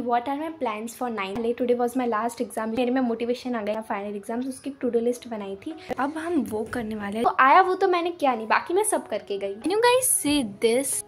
What are my plans for 9th। Today was my last exam. मेरे में motivation आ गया फाइनल एग्जाम्स, उसकी टू डू लिस्ट बनाई थी। अब हम वो करने वाले हैं। तो आया वो तो मैंने क्या नहीं, बाकी मैं सब करके गई। Can you guys see this?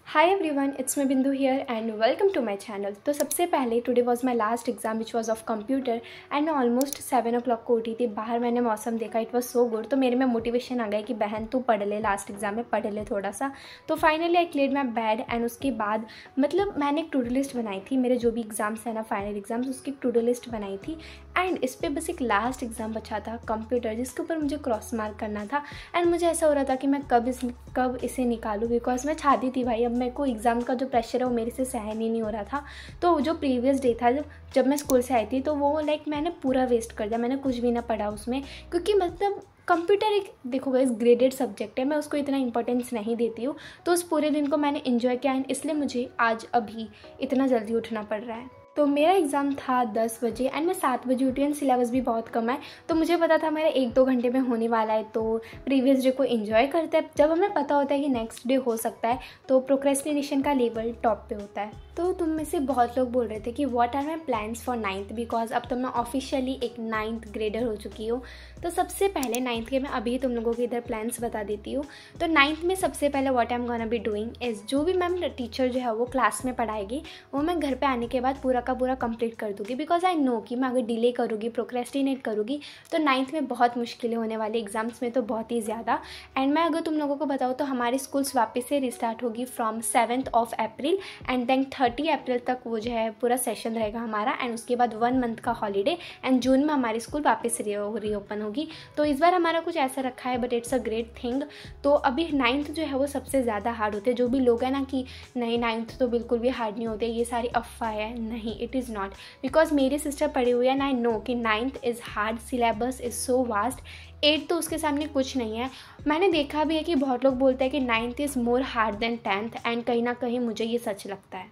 Hi everyone, it's मैं Bindu here and welcome to my channel. तो सबसे पहले today was my last exam which was of computer and मैं ऑलमोस्ट 7 o'clock को उठी थी। बाहर मैंने मौसम देखा, इट वाज सो गुड। तो मेरे में मोटिवेशन आ गया कि बहन तू पढ़ ले, लास्ट एग्जाम में पढ़ ले थोड़ा सा। तो finally I cleared my bed and उसके बाद मतलब मैंने एक टू डू लिस्ट बनाई थी। मेरे जो भी एग्जाम्स है ना, फाइनल एग्जाम्स, उसकी टू डू लिस्ट बनाई थी एंड इस पर बस एक लास्ट एग्जाम बचा था कंप्यूटर, जिसके ऊपर मुझे क्रॉस मार्क करना था। एंड मुझे ऐसा हो रहा था कि मैं कब इसे निकालूँ, बिकॉज मैं चाहती थी भाई, अब मेरे को एग्ज़ाम का जो प्रेशर है वो मेरे से सहन ही नहीं हो रहा था। तो जो प्रीवियस डे था जब मैं स्कूल से आई थी, तो वो लाइक मैंने पूरा वेस्ट कर दिया। मैंने कुछ भी ना पढ़ा उसमें, क्योंकि मतलब कंप्यूटर एक देखो गाइस ग्रेडेड सब्जेक्ट है, मैं उसको इतना इंपॉर्टेंस नहीं देती हूँ। तो उस पूरे दिन को मैंने इन्जॉय किया एंड इसलिए मुझे आज अभी इतना जल्दी उठना पड़ रहा है। तो मेरा एग्ज़ाम था 10 बजे एंड मैं 7 बजे उठी एंड सिलेबस भी बहुत कम है। तो मुझे पता था मेरा 1-2 घंटे में होने वाला है। तो प्रीवियस डे को एंजॉय करते हैं। जब हमें पता होता है कि नेक्स्ट डे हो सकता है, तो प्रोक्रेस्टिनेशन का लेवल टॉप पे होता है। तो तुम में से बहुत लोग बोल रहे थे कि what are my plans for 9th, because अब तो मैं ऑफिशियली एक 9th ग्रेडर हो चुकी हूँ। तो सबसे पहले 9th के मैं अभी तुम लोगों के इधर प्लान्स बता देती हूँ। तो 9th में सबसे पहले what I am gonna be doing is, जो भी मैम टीचर जो है वो क्लास में पढ़ाएगी, वो मैं घर पे आने के बाद पूरा का पूरा कंप्लीट कर दूँगी। बिकॉज आई नो कि मैं अगर डिले करूँगी, प्रोक्रेस्टिनेट करूँगी, तो 9th में बहुत मुश्किलें होने वाली, एग्जाम्स में तो बहुत ही ज़्यादा। एंड मैं अगर तुम लोगों को बताऊँ तो हमारी स्कूल्स वापस से रिस्टार्ट होगी from 7th of April and then 30 April तक वो जो है पूरा सेशन रहेगा हमारा। एंड उसके बाद 1 month का हॉलीडे एंड जून में हमारी स्कूल वापस रीओपन होगी। तो इस बार हमारा कुछ ऐसा रखा है, but it's a great thing. तो अभी 9th जो है वो सबसे ज़्यादा हार्ड होते हैं। जो भी लोग हैं ना कि नहीं 9th तो बिल्कुल भी हार्ड नहीं होते, ये सारी अफवाह है, नहीं, इट इज़ नॉट। बिकॉज मेरी सिस्टर पढ़ी हुई है एंड आई नो कि 9th is hard, syllabus is so vast. 8 तो उसके सामने कुछ नहीं है। मैंने देखा भी है कि बहुत लोग बोलते हैं कि 9th is more hard than 10th and कहीं ना कहीं मुझे ये सच लगता है।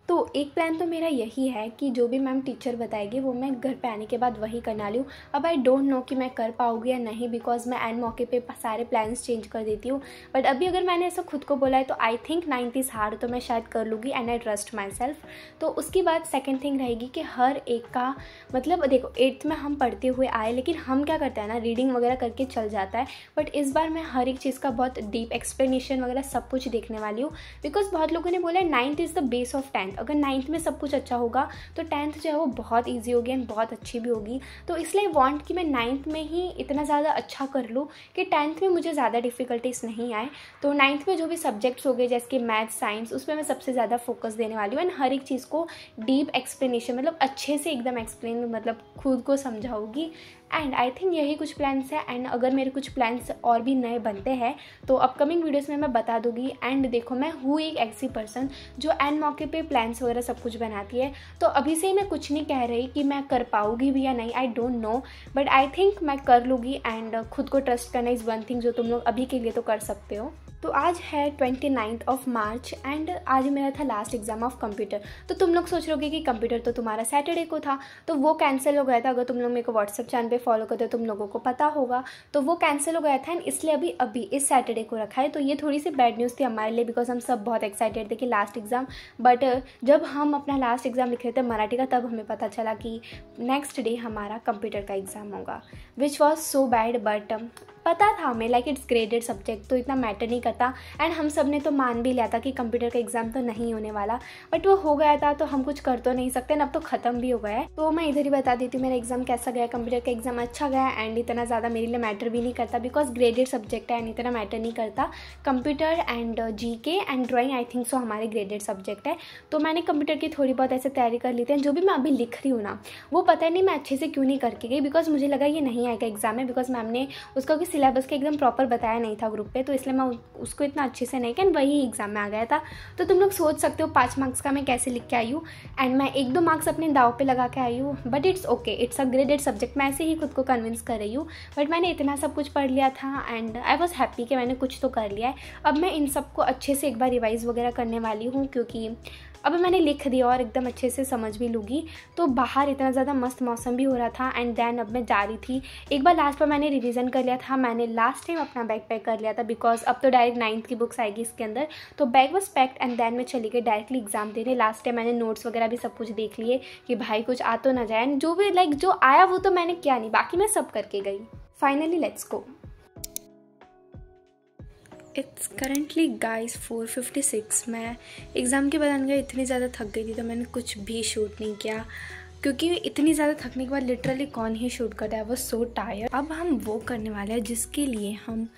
तो एक प्लान तो मेरा यही है कि जो भी मैम टीचर बताएगी वो मैं घर पे आने के बाद वही करना लूँ। अब आई डोंट नो कि मैं कर पाऊँगी या नहीं, बिकॉज मैं एंड मौके पे सारे प्लान्स चेंज कर देती हूँ। बट अभी अगर मैंने ऐसा खुद को बोला है तो I think 9th is hard, तो मैं शायद कर लूँगी and I trust my self. तो उसके बाद सेकेंड थिंग रहेगी कि हर एक का मतलब देखो 8th में हम पढ़ते हुए आए, लेकिन हम क्या करते हैं ना, रीडिंग वगैरह करके चल जाता है। बट इस बार मैं हर एक चीज़ का बहुत डीप एक्सप्लेनेशन वगैरह सब कुछ देखने वाली हूँ। बिकॉज बहुत लोगों ने बोला 9th is the base of 10th। अगर 9th में सब कुछ अच्छा होगा तो 10th जो है वो बहुत इजी होगी एंड बहुत अच्छी भी होगी। तो इसलिए वांट कि मैं 9th में ही इतना ज़्यादा अच्छा कर लूँ कि 10th में मुझे ज़्यादा डिफ़िकल्टीज नहीं आए। तो 9th में जो भी सब्जेक्ट्स हो गए जैसे कि मैथ, साइंस, उस पर मैं सबसे ज़्यादा फोकस देने वाली हूँ एंड हर एक चीज़ को डीप एक्सप्लेनेशन मतलब अच्छे से एकदम एक्सप्लेन मतलब खुद को समझाऊँगी। एंड आई थिंक यही कुछ प्लान्स है। एंड अगर मेरे कुछ प्लान्स और भी नए बनते हैं तो अपकमिंग वीडियोस में मैं बता दूंगी। एंड देखो मैं हूँ एक ऐसी पर्सन जो एंड मौके पे प्लान्स वगैरह सब कुछ बनाती है। तो अभी से ही मैं कुछ नहीं कह रही कि मैं कर पाऊँगी भी या नहीं, I don't know, but I think मैं कर लूँगी। एंड खुद को ट्रस्ट करना इज़ वन थिंग जो तुम लोग अभी के लिए तो कर सकते हो। तो आज है 29th of March एंड आज मेरा था लास्ट एग्जाम ऑफ कंप्यूटर। तो तुम लोग सोच रहोगे कि कंप्यूटर तो तुम्हारा सैटरडे को था, तो वो कैंसिल हो गया था। अगर तुम लोग मेरे को व्हाट्सएप चैनल पे फॉलो करते हो तुम लोगों को पता होगा। तो वो कैंसिल हो गया था एंड इसलिए अभी इस सैटरडे को रखा है। तो ये थोड़ी सी बैड न्यूज़ थी हमारे लिए, बिकॉज हम सब बहुत एक्साइटेड थे कि लास्ट एग्ज़ाम। बट जब हम अपना लास्ट एग्ज़ाम लिख रहे थे मराठी का, तब हमें पता चला कि नेक्स्ट डे हमारा कंप्यूटर का एग्ज़ाम होगा, which was so bad. But पता था हमें लाइक इट्स ग्रेडेड सब्जेक्ट तो इतना मैटर नहीं करता। एंड हम सब ने तो मान भी लिया था कि कंप्यूटर का एग्जाम तो नहीं होने वाला, बट वो हो गया था तो हम कुछ कर तो नहीं सकते ना, अब तो ख़त्म भी हो गया है। तो मैं इधर ही बता देती हूँ मेरा एग्जाम कैसा गया। कंप्यूटर का एग्जाम अच्छा गया एंड इतना ज़्यादा मेरे लिए मैटर भी नहीं करता, बिकॉज ग्रेडेड सब्जेक्ट है एंड इतना मैटर नहीं करता। Computer and GK and drawing I think so हमारे ग्रेडेड सब्जेक्ट है। तो मैंने कंप्यूटर की थोड़ी बहुत ऐसे तैयारी कर ली थी। जो भी मैं अभी लिख रही हूँ ना, वो पता नहीं मैं अच्छे से क्यों नहीं करके गई, बिकॉज मुझे लगा ये नहीं आएगा एग्जाम में, बिकॉज मैम ने उसका कोई सिलेबस के एकदम प्रॉपर बताया नहीं था ग्रुप पे। तो इसलिए मैं उसको इतना अच्छे से नहीं किया, वही एग्जाम में आ गया था। तो तुम लोग सोच सकते हो 5 मार्क्स का मैं कैसे लिख के आई हूँ एंड मैं 1-2 मार्क्स अपने दाव पे लगा के आई हूँ। But it's okay, it's a graded subject. मैं ऐसे ही खुद को कन्विंस कर रही हूँ, बट मैंने इतना सब कुछ पढ़ लिया था एंड आई वॉज हैप्पी कि मैंने कुछ तो कर लिया है। अब मैं इन सबको अच्छे से एक बार रिवाइज़ वगैरह करने वाली हूँ, क्योंकि अब मैंने लिख दिया और एकदम अच्छे से समझ भी लूँगी। तो बाहर इतना ज़्यादा मस्त मौसम भी हो रहा था एंड देन अब मैं जा रही थी। एक बार लास्ट पर मैंने रिवीजन कर लिया था, मैंने लास्ट टाइम अपना बैग पैक कर लिया था बिकॉज अब तो डायरेक्ट 9th की बुक्स आएगी इसके अंदर। तो bag was packed and then मैं चली गई डायरेक्टली एग्जाम देने। लास्ट टाइम मैंने नोट्स वगैरह भी सब कुछ देख लिए कि भाई कुछ आ तो ना जाए, एंड जो भी जो आया वो तो मैंने किया नहीं, बाकी मैं सब करके गई। Finally let's go. It's currently guys 4:56। मैं एग्ज़ाम के बाद इतनी ज़्यादा थक गई थी तो मैंने कुछ भी शूट नहीं किया, क्योंकि इतनी ज़्यादा थकने के बाद लिटरली कौन ही शूट करता है। I was so tired. अब हम वो करने वाले हैं जिसके लिए हम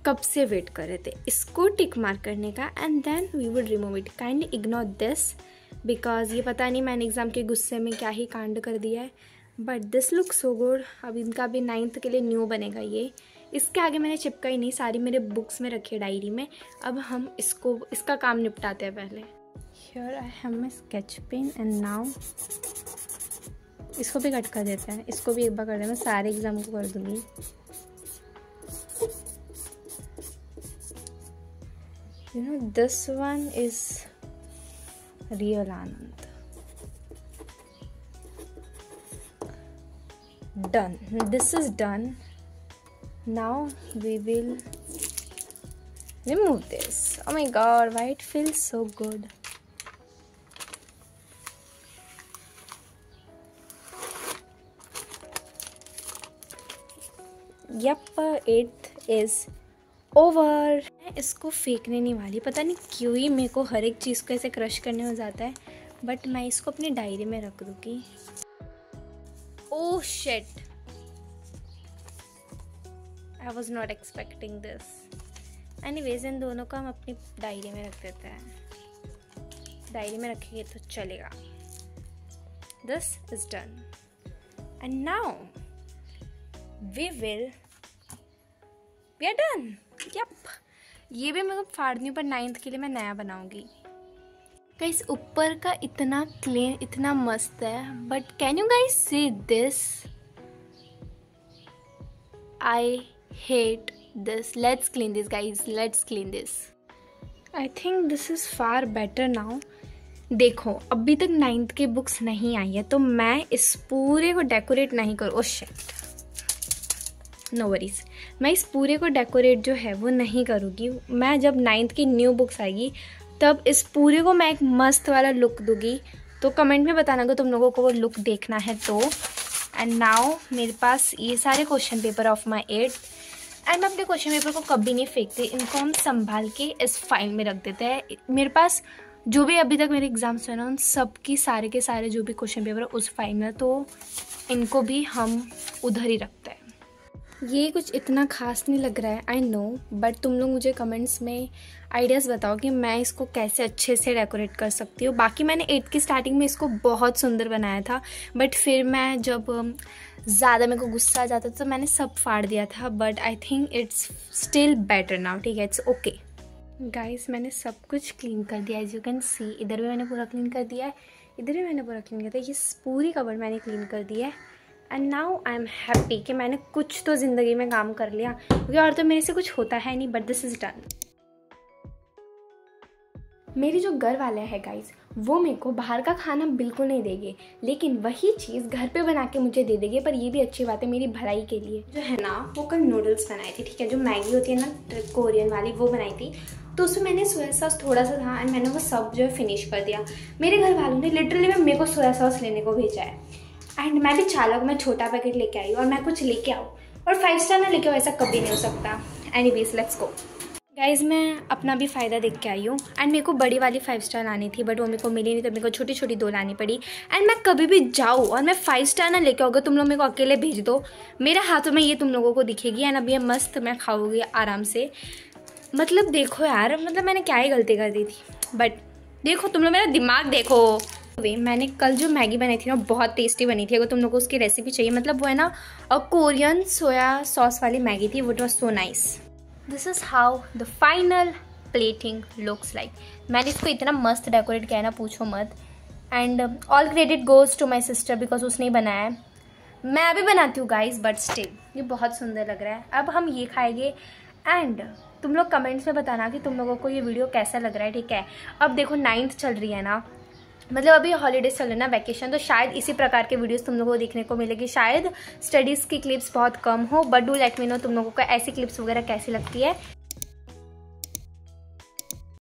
कब से वेट कर रहे थे, इसको टिक मार्क करने का, and then we would remove it. Kindly ignore this because ये पता नहीं मैंने एग्ज़ाम के गुस्से में क्या ही कांड कर दिया है, but this look so good. अब इनका भी 9th के लिए न्यू बनेगा ये। इसके आगे मैंने चिपका ही नहीं, सारी मेरे बुक्स में रखी है डायरी में। अब हम इसका काम निपटाते हैं पहले। Here I have my sketch pen and now इसको भी कट कर देते हैं, इसको भी एक बार कर दें, मैं सारे एग्जाम को कर दूँगी। You know this one is real Anand. Done, this is done. Now we will remove this. Oh my god, why it feels so good. Yep, 8th is over. मैं इसको फेंकने नहीं वाली, पता नहीं क्यों ही मेरे को हर एक चीज़ को ऐसे क्रश करने हो जाता है, बट मैं इसको अपनी डायरी में रख दूँगी। Oh shit. I was not expecting this. Anyways, इन दोनों को हम अपनी डायरी में रख देते हैं। डायरी में रखेंगे तो चलेगा। This is done. And now we are done. Yep. ये भी मैं फाड़नी हूँ, पर 9th के लिए मैं नया बनाऊंगी। गाइस ऊपर का इतना क्लीन, इतना मस्त है, but can you guys see this? I hate this. Let's clean this guys, let's clean this. I think this is far better now. देखो अभी तक 9th की बुक्स नहीं आई है तो मैं इस पूरे को डेकोरेट नहीं करूँ। ओह शिट, नो वरीज, मैं इस पूरे को डेकोरेट जो है वो नहीं करूँगी। मैं जब 9th की न्यू बुक्स आएगी तब इस पूरे को मैं एक मस्त वाला लुक दूँगी। तो कमेंट में बताना अगर तुम लोगों को वो लुक देखना है तो। एंड नाउ मेरे पास ये सारे question paper of my 8th, and मैं अपने क्वेश्चन पेपर को कभी नहीं फेंकते, इनको हम संभाल के इस फाइल में रख देते हैं। मेरे पास जो भी अभी तक मेरे एग्जाम्स हुए ना उन सब की सारे के सारे जो भी क्वेश्चन पेपर है उस फाइल में, तो इनको भी हम उधर ही रखते हैं। ये कुछ इतना खास नहीं लग रहा है, आई नो, बट तुम लोग मुझे कमेंट्स में आइडियाज़ बताओ कि मैं इसको कैसे अच्छे से डेकोरेट कर सकती हूँ। बाकी मैंने 8th की स्टार्टिंग में इसको बहुत सुंदर बनाया था, बट फिर मैं जब ज़्यादा मेरे को गुस्सा आ जाता था तो मैंने सब फाड़ दिया था, but I think it's still better now. ठीक है, इट्स ओके। गाइस मैंने सब कुछ क्लीन कर दिया, एज यू कैन सी। इधर भी मैंने पूरा क्लीन कर दिया है, इधर भी मैंने पूरा क्लीन कर दिया, ये पूरी कबर्ड मैंने क्लीन कर दी है। And now I am happy कि मैंने कुछ तो ज़िंदगी में काम कर लिया, क्योंकि और तो मेरे से कुछ होता है नहीं, बट दिस इज़ डन। मेरे जो घर वाले हैं गाइस वो मेरे को बाहर का खाना बिल्कुल नहीं देंगे, लेकिन वही चीज़ घर पे बना के मुझे दे देंगे। पर ये भी अच्छी बात है मेरी भलाई के लिए। जो है ना वो कल नूडल्स बनाई थी, ठीक है, जो मैगी होती है ना कोरियन वाली, वो बनाई थी। तो उसमें मैंने सोया सॉस थोड़ा सा था एंड मैंने वो सब जो है फिनिश कर दिया। मेरे घर वालों ने लिटरली मेरे को सोया सॉस लेने को भेजा है, एंड मैं भी चालक, मैं छोटा पैकेट लेके आई और मैं कुछ लेके आऊँ और 5 स्टार ना लेके आओ, ऐसा कभी नहीं हो सकता। Anyways let's go. गाइज़ मैं अपना भी फ़ायदा देख के आई हूँ, एंड मेरे को बड़ी वाली 5 स्टार लानी थी, बट वो मेरे को मिली नहीं, तो मेरे को छोटी छोटी 2 लानी पड़ी। एंड मैं कभी भी जाऊँ और मैं 5 स्टार ना लेके आओगे, तुम लोग मेरे को अकेले भेज दो, मेरे हाथों में ये तुम लोगों को दिखेगी, एंड अब ये मस्त मैं खाऊंगी आराम से। मतलब देखो यार, मतलब मैंने क्या ही गलती कर दी थी, बट देखो तुम लोग मेरा दिमाग देखो। मैंने कल जो मैगी बनाई थी ना बहुत टेस्टी बनी थी। अगर तुम लोग को उसकी रेसिपी चाहिए, मतलब वो है ना कोरियन सोया सॉस वाली मैगी थी, वो was so nice. This is how the final plating looks like. मैंने इसको इतना मस्त डेकोरेट किया है ना, पूछो मत। And all credit goes to my sister because उसने ही बनाया है। मैं अभी बनाती हूँ गाइज, बट स्टिल ये बहुत सुंदर लग रहा है। अब हम ये खाएंगे, एंड तुम लोग कमेंट्स में बताना कि तुम लोगों को ये वीडियो कैसा लग रहा है, ठीक है। अब देखो 9th चल रही है ना, मतलब अभी हॉलीडेज चल रहे ना, वैकेशन, तो शायद इसी प्रकार के वीडियोस तुम लोगों को देखने को मिलेगी। शायद स्टडीज़ की क्लिप्स बहुत कम हो, but do let me know तुम लोगों को ऐसी क्लिप्स वगैरह कैसी लगती है।